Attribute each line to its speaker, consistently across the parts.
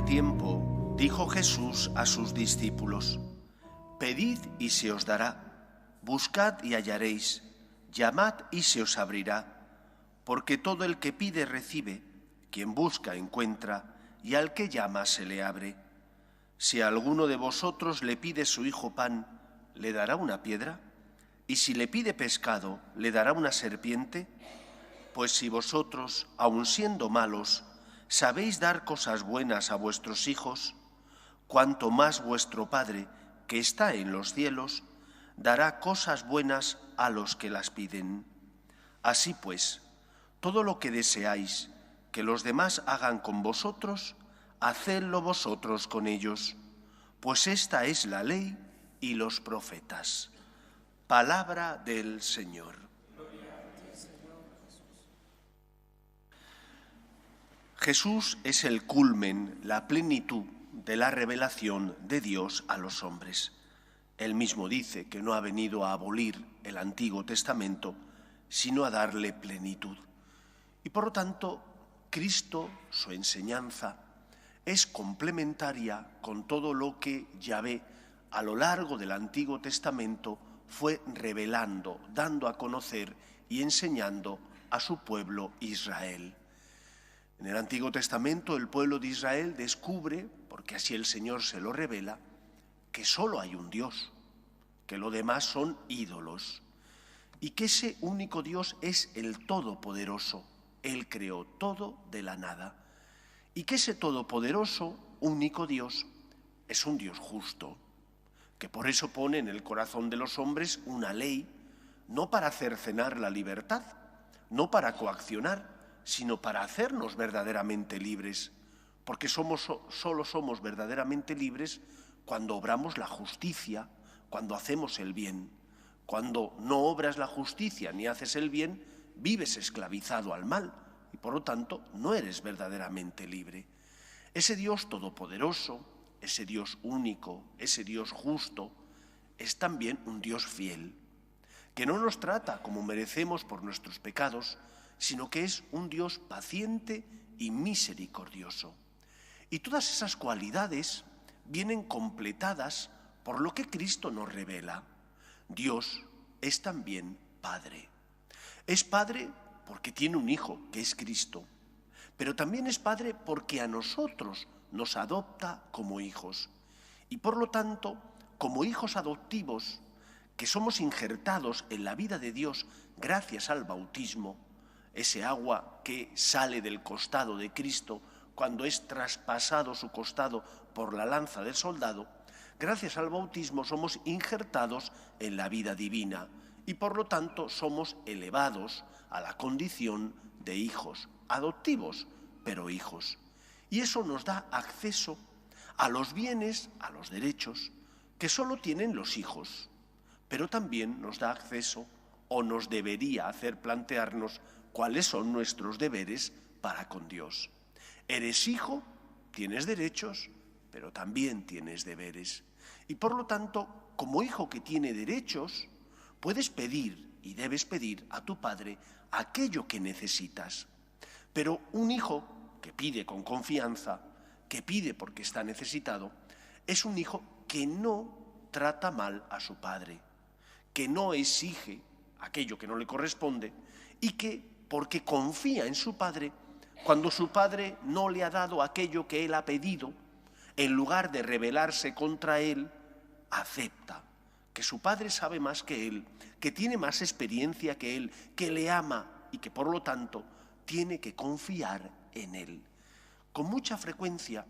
Speaker 1: tiempo dijo Jesús a sus discípulos: Pedid y se os dará, buscad y hallaréis, llamad y se os abrirá, porque todo el que pide recibe, quien busca encuentra, y al que llama se le abre. Si a alguno de vosotros le pide su hijo pan, ¿le dará una piedra? ¿Y si le pide pescado, le dará una serpiente? Pues si vosotros, aun siendo malos, sabéis dar cosas buenas a vuestros hijos, cuánto más vuestro Padre, que está en los cielos, dará cosas buenas a los que las piden. Así pues, todo lo que deseáis que los demás hagan con vosotros, hacedlo vosotros con ellos, pues esta es la ley y los profetas. Palabra del Señor. Jesús es el culmen, la plenitud de la revelación de Dios a los hombres. Él mismo dice que no ha venido a abolir el Antiguo Testamento, sino a darle plenitud. Y por lo tanto, Cristo, su enseñanza, es complementaria con todo lo que Yahvé a lo largo del Antiguo Testamento fue revelando, dando a conocer y enseñando a su pueblo Israel. En el Antiguo Testamento el pueblo de Israel descubre, porque así el Señor se lo revela, que solo hay un Dios, que lo demás son ídolos, y que ese único Dios es el Todopoderoso. Él creó todo de la nada, y que ese todopoderoso, único Dios, es un Dios justo, que por eso pone en el corazón de los hombres una ley, no para cercenar la libertad, no para coaccionar, sino para hacernos verdaderamente libres, porque solo somos verdaderamente libres cuando obramos la justicia, cuando hacemos el bien. Cuando no obras la justicia ni haces el bien, vives esclavizado al mal y por lo tanto no eres verdaderamente libre. Ese Dios todopoderoso, ese Dios único, ese Dios justo, es también un Dios fiel, que no nos trata como merecemos por nuestros pecados, sino que es un Dios paciente y misericordioso. Y todas esas cualidades vienen completadas por lo que Cristo nos revela. Dios es también Padre. Es Padre porque tiene un Hijo, que es Cristo, pero también es Padre porque a nosotros nos adopta como hijos. Y por lo tanto, como hijos adoptivos, que somos injertados en la vida de Dios gracias al bautismo, ese agua que sale del costado de Cristo cuando es traspasado su costado por la lanza del soldado, gracias al bautismo somos injertados en la vida divina y por lo tanto somos elevados a la condición de hijos, adoptivos, pero hijos. Y eso nos da acceso a los bienes, a los derechos, que solo tienen los hijos, pero también nos da acceso, o nos debería hacer plantearnos, cuáles son nuestros deberes para con Dios. Eres hijo, tienes derechos, pero también tienes deberes. Y por lo tanto, como hijo que tiene derechos, puedes pedir y debes pedir a tu padre aquello que necesitas. Pero un hijo que pide con confianza, que pide porque está necesitado, es un hijo que no trata mal a su padre, que no exige aquello que no le corresponde y que, porque confía en su padre, cuando su padre no le ha dado aquello que él ha pedido, en lugar de rebelarse contra él, acepta que su padre sabe más que él, que tiene más experiencia que él, que le ama y que por lo tanto tiene que confiar en él. Con mucha frecuencia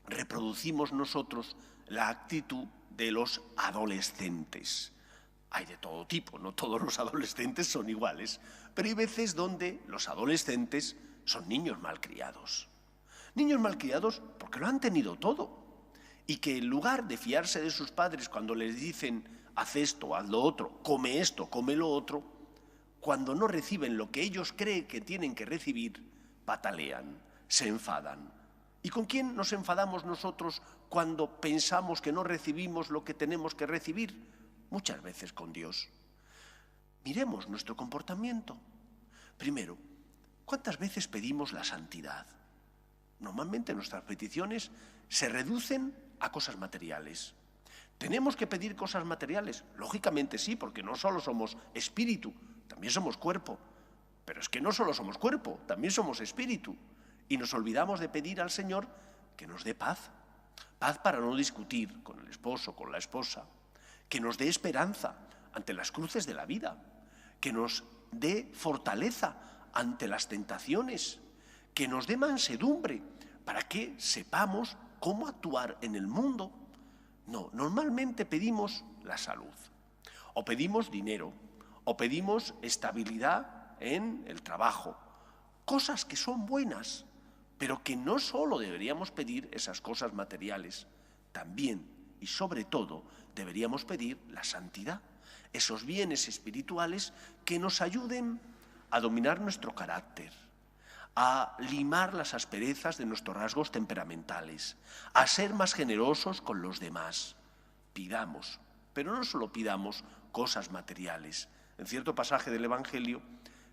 Speaker 1: reproducimos nosotros la actitud de los adolescentes. Hay de todo tipo, no todos los adolescentes son iguales, pero hay veces donde los adolescentes son niños malcriados. Niños malcriados porque lo han tenido todo y que en lugar de fiarse de sus padres cuando les dicen haz esto, haz lo otro, come esto, come lo otro, cuando no reciben lo que ellos creen que tienen que recibir, patalean, se enfadan. ¿Y con quién nos enfadamos nosotros cuando pensamos que no recibimos lo que tenemos que recibir? Muchas veces con Dios. Miremos nuestro comportamiento. Primero, ¿cuántas veces pedimos la santidad? Normalmente nuestras peticiones se reducen a cosas materiales. ¿Tenemos que pedir cosas materiales? Lógicamente sí, porque no solo somos espíritu, también somos cuerpo. Pero es que no solo somos cuerpo, también somos espíritu. Y nos olvidamos de pedir al Señor que nos dé paz. Paz para no discutir con el esposo, con la esposa. Que nos dé esperanza ante las cruces de la vida. Que nos dé fortaleza ante las tentaciones. Que nos dé mansedumbre para que sepamos cómo actuar en el mundo. No, normalmente pedimos la salud, o pedimos dinero, o pedimos estabilidad en el trabajo, cosas que son buenas, pero que no solo deberíamos pedir esas cosas materiales, también y sobre todo deberíamos pedir la santidad, esos bienes espirituales que nos ayuden a dominar nuestro carácter, a limar las asperezas de nuestros rasgos temperamentales, a ser más generosos con los demás. Pidamos, pero no solo pidamos cosas materiales. En cierto pasaje del Evangelio,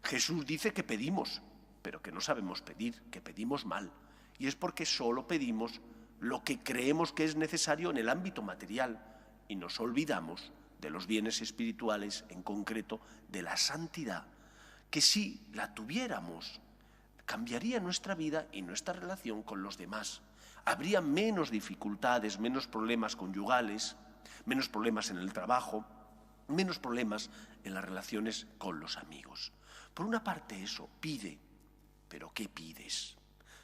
Speaker 1: Jesús dice que pedimos, pero que no sabemos pedir, que pedimos mal. Y es porque solo pedimos lo que creemos que es necesario en el ámbito material y nos olvidamos de los bienes espirituales, en concreto de la santidad, que si la tuviéramos, cambiaría nuestra vida y nuestra relación con los demás. Habría menos dificultades, menos problemas conyugales, menos problemas en el trabajo, menos problemas en las relaciones con los amigos. Por una parte eso, pide, pero ¿qué pides?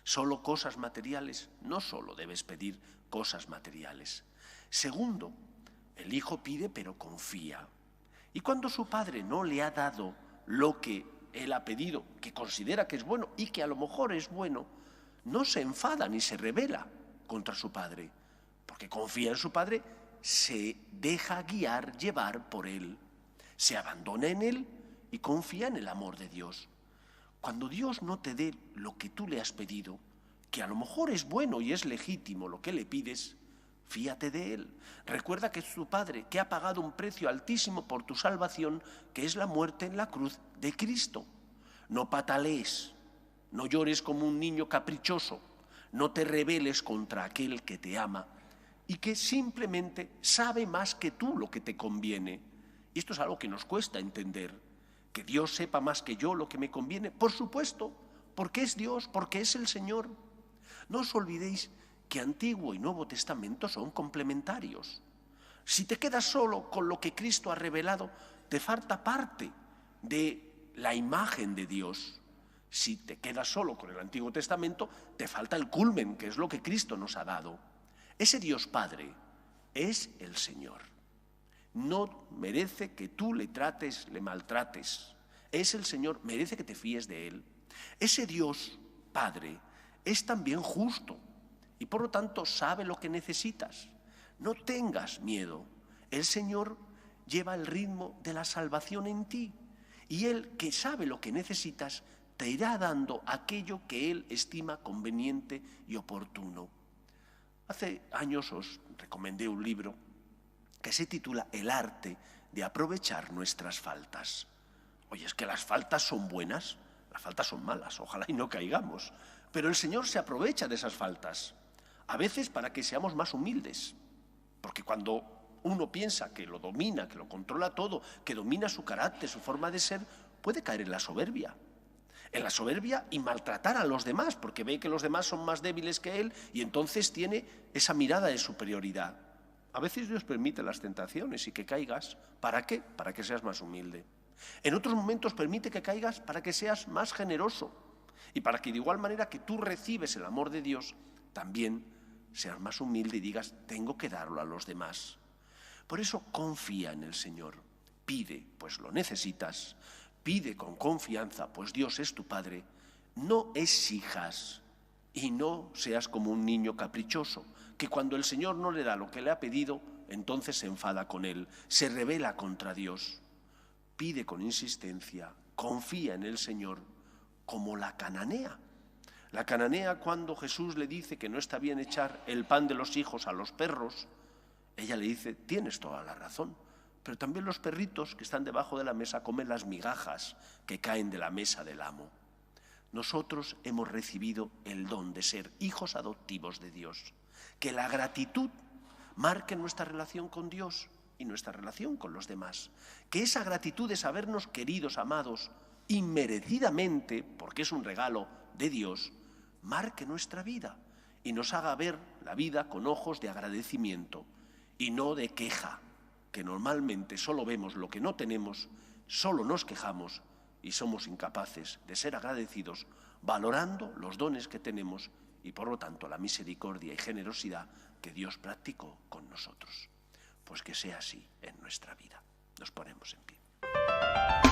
Speaker 1: ¿Solo cosas materiales? No solo debes pedir cosas materiales. Segundo, el hijo pide pero confía. Y cuando su padre no le ha dado lo que él ha pedido, que considera que es bueno y que a lo mejor es bueno, no se enfada ni se rebela contra su padre, porque confía en su padre, se deja guiar, llevar por él, se abandona en él y confía en el amor de Dios. Cuando Dios no te dé lo que tú le has pedido, que a lo mejor es bueno y es legítimo lo que le pides, fíate de él. Recuerda que es tu Padre, que ha pagado un precio altísimo por tu salvación, que es la muerte en la cruz de Cristo. No patalees, no llores como un niño caprichoso, no te rebeles contra aquel que te ama y que simplemente sabe más que tú lo que te conviene. Y esto es algo que nos cuesta entender, que Dios sepa más que yo lo que me conviene, por supuesto, porque es Dios, porque es el Señor. No os olvidéis que Antiguo y Nuevo Testamento son complementarios. Si te quedas solo con lo que Cristo ha revelado, te falta parte de la imagen de Dios. Si te quedas solo con el Antiguo Testamento, te falta el culmen, que es lo que Cristo nos ha dado. Ese Dios Padre es el Señor. No merece que tú le trates, le maltrates. Es el Señor, merece que te fíes de Él. Ese Dios Padre es también justo. Y por lo tanto sabe lo que necesitas. No tengas miedo. El Señor lleva el ritmo de la salvación en ti. Y Él, que sabe lo que necesitas, te irá dando aquello que Él estima conveniente y oportuno. Hace años os recomendé un libro que se titula El arte de aprovechar nuestras faltas. Oye, es que las faltas son buenas, las faltas son malas, ojalá y no caigamos. Pero el Señor se aprovecha de esas faltas. A veces para que seamos más humildes, porque cuando uno piensa que lo domina, que lo controla todo, que domina su carácter, su forma de ser, puede caer en la soberbia y maltratar a los demás, porque ve que los demás son más débiles que él y entonces tiene esa mirada de superioridad. A veces Dios permite las tentaciones y que caigas. ¿Para qué? Para que seas más humilde. En otros momentos permite que caigas para que seas más generoso y para que de igual manera que tú recibes el amor de Dios, también seas más humilde y digas, tengo que darlo a los demás. Por eso confía en el Señor. Pide, pues lo necesitas. Pide con confianza, pues Dios es tu Padre. No exijas y no seas como un niño caprichoso, que cuando el Señor no le da lo que le ha pedido, entonces se enfada con él, se rebela contra Dios. Pide con insistencia, confía en el Señor, como la cananea. La cananea, cuando Jesús le dice que no está bien echar el pan de los hijos a los perros, ella le dice, tienes toda la razón, pero también los perritos que están debajo de la mesa comen las migajas que caen de la mesa del amo. nosotros hemos recibido el don de ser hijos adoptivos de Dios. Que la gratitud marque nuestra relación con Dios y nuestra relación con los demás. Que esa gratitud de sabernos queridos, amados, inmerecidamente, porque es un regalo de Dios, marque nuestra vida y nos haga ver la vida con ojos de agradecimiento y no de queja, que normalmente solo vemos lo que no tenemos, solo nos quejamos y somos incapaces de ser agradecidos, valorando los dones que tenemos y por lo tanto la misericordia y generosidad que Dios practicó con nosotros. Pues que sea así en nuestra vida. Nos ponemos en pie.